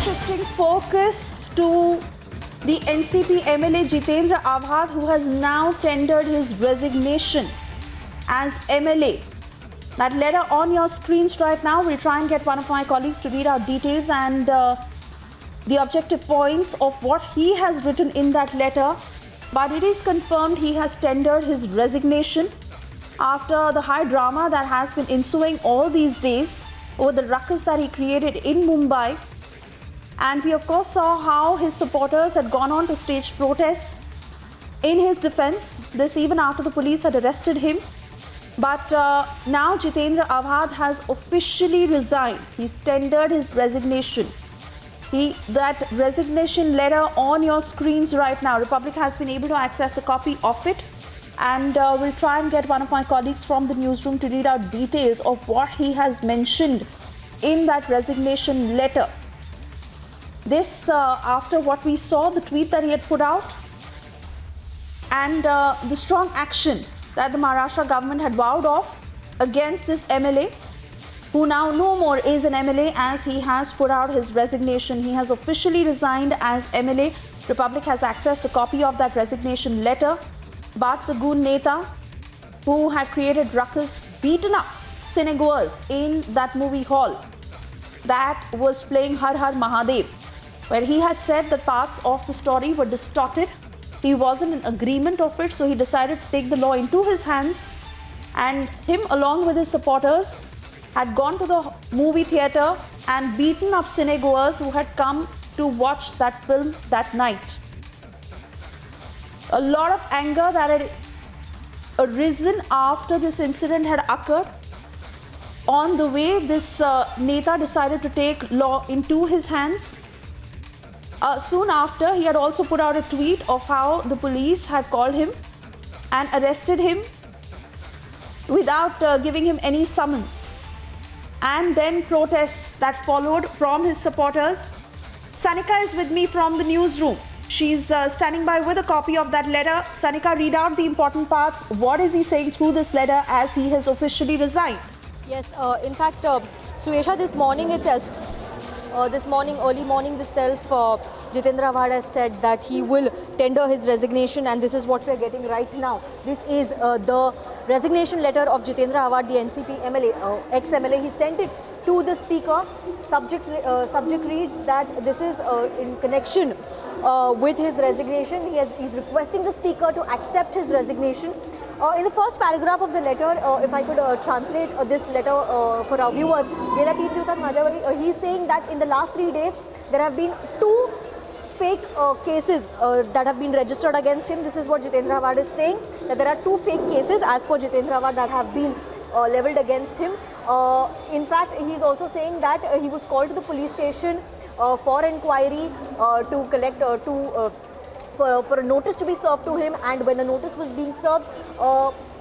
shifting focus to the NCP MLA Jitendra Awhad, who has now tendered his resignation as MLA. That letter on your screens right now. We'll try and get one of my colleagues to read out details and the objective points of what he has written in that letter. But it is confirmed he has tendered his resignation after the high drama that has been ensuing all these days over the ruckus that he created in Mumbai. And we of course saw how his supporters had gone on to stage protests in his defense, this even after the police had arrested him. But now Jitendra Awhad has officially resigned. He's tendered his resignation. That resignation letter on your screens right now, Republic has been able to access a copy of it, and we'll try and get one of my colleagues from the newsroom to read out details of what he has mentioned in that resignation letter. This after what we saw, the tweet that he had put out, and the strong action that the Maharashtra government had vowed off against this MLA, who now no more is an MLA as he has put out his resignation. He has officially resigned as MLA. Republic has accessed a copy of that resignation letter. But the goon Neta, who had created ruckus, beaten up cinegoers in that movie hall that was playing Har Har Mahadev, where he had said that parts of the story were distorted. He wasn't in agreement of it, so he decided to take the law into his hands, and him along with his supporters had gone to the movie theatre and beaten up cinegoers who had come to watch that film that night. A lot of anger that had arisen after this incident had occurred on the way this Neta decided to take law into his hands. Soon after, he had also put out a tweet of how the police had called him and arrested him without giving him any summons. And then protests that followed from his supporters. Sanika is with me from the newsroom. She's standing by with a copy of that letter. Sanika, read out the important parts. What is he saying through this letter as he has officially resigned? Yes, in fact, Suesha, this morning itself, early morning itself, Jitendra Awhad has said that he will tender his resignation, and this is what we are getting right now. This is the resignation letter of Jitendra Awhad, the NCP MLA, ex-MLA. He sent it to the speaker. Subject reads that this is in connection with his resignation. He's requesting the speaker to accept his resignation. In the first paragraph of the letter, if I could translate this letter for our viewers, he's saying that in the last 3 days, there have been 2 fake cases that have been registered against him. This is what Jitendra Awhad is saying, that there are 2 fake cases as per Jitendra Awhad that have been leveled against him. In fact, he's also saying that he was called to the police station for inquiry to collect for a notice to be served to him, and when the notice was being served,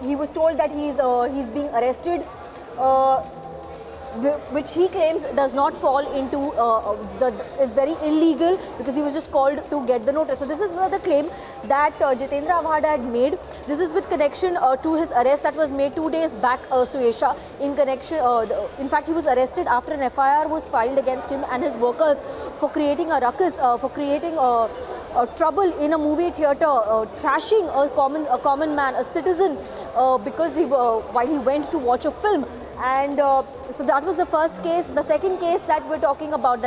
he was told that he's being arrested, which he claims does not fall into is very illegal, because he was just called to get the notice. So this is the claim that Jitendra Awhad had made. This is with connection to his arrest that was made 2 days back, Suesha. In connection, in fact, he was arrested after an FIR was filed against him and his workers for creating a ruckus, for creating trouble in a movie theatre, thrashing a common man, a citizen, because while he went to watch a film. And so that was the first case. The second case that we're talking about,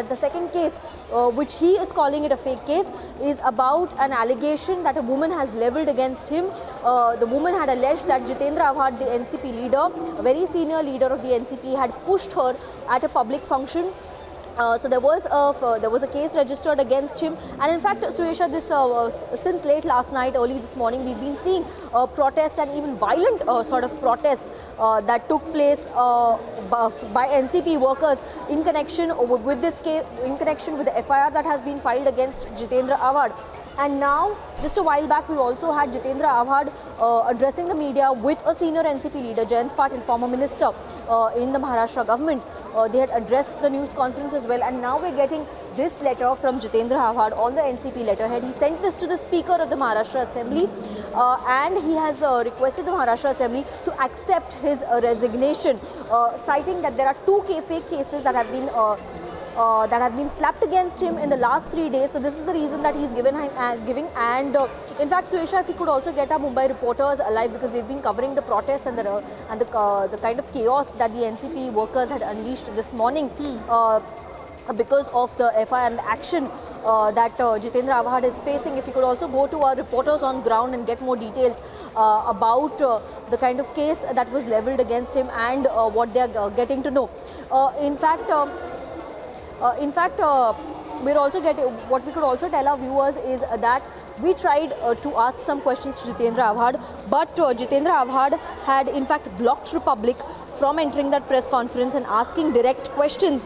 which he is calling it a fake case, is about an allegation that a woman has leveled against him. The woman had alleged that Jitendra Awhad, the NCP leader, a very senior leader of the NCP, had pushed her at a public function. So there was a case registered against him, and in fact, Suesha, this since late last night, early this morning, we've been seeing protests and even violent sort of protests that took place by NCP workers in connection with this case, in connection with the FIR that has been filed against Jitendra Awhad. And now, just a while back, we also had Jitendra Awhad addressing the media with a senior NCP leader, Jayant Patil, former minister in the Maharashtra government. They had addressed the news conference as well, and now we're getting this letter from Jitendra Awhad on the NCP letterhead. He sent this to the Speaker of the Maharashtra Assembly, and he has requested the Maharashtra Assembly to accept his resignation, citing that there are 2 fake cases that have been that have been slapped against him in the last 3 days. So this is the reason that he's giving. And in fact, Suesha, if we could also get our Mumbai reporters alive, because they've been covering the protests and the kind of chaos that the NCP workers had unleashed this morning. Because of the FIR and the action that Jitendra Awhad is facing. If you could also go to our reporters on ground and get more details about the kind of case that was leveled against him and what they are getting to know. In fact, we're also what we could also tell our viewers is that we tried to ask some questions to Jitendra Awhad, but Jitendra Awhad had in fact blocked Republic from entering that press conference and asking direct questions